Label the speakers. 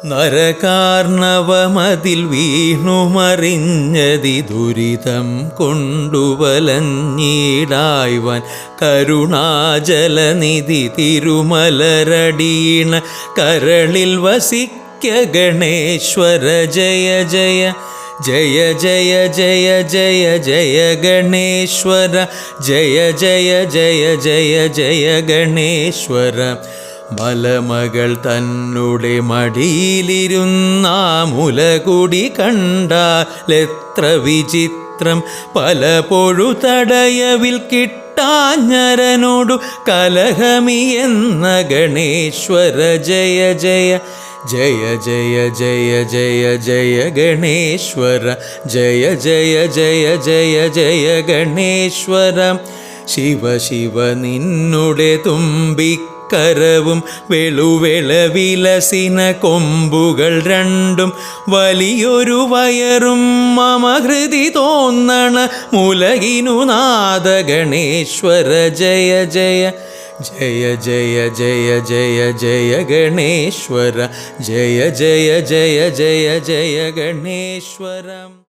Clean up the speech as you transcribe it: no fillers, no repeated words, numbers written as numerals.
Speaker 1: നരകാർണവമതിൽ വീണുമറിഞ്ഞതി ദുരിതം കൊണ്ടുവലഞ്ഞിടായ്വാൻ കരുണാജലനിധി തിരുമലരടീണ കരളിൽ വസിക്ക ഗണേശ്വര ജയ ജയ ജയ ജയ ജയ ജയ ജയ ഗണേശ്വര ജയ ജയ ജയ ജയ ജയ ഗണേശ്വര. മലമകൾ തന്നുടെ മടിയിലിരുന്ന മുലകുടി കണ്ടാലെത്ര വിചിത്രം. പല പൊഴുതടയവിൽ കിട്ടാഞ്ഞരനോടു കലഹമിയെന്ന ഗണേശ്വര ജയ ജയ ജയ ജയ ജയ ജയ ജയ ഗണേശ്വര ജയ ജയ ജയ ജയ ജയ ഗണേശ്വര. ശിവ ശിവ നിന്നുടെ തുമ്പിക്കരവും വെളുവെളവിലസിന കൊമ്പുകൾ രണ്ടും വലിയൊരു വയറും മമ ഹൃദി തോന്നണ മുലകിനു നാദ ഗണേശ്വര ജയ ജയ ജയ ജയ ജയ ജയ ജയ ഗണേശ്വര ജയ ജയ ജയ ജയ ജയ ഗണേശ്വര.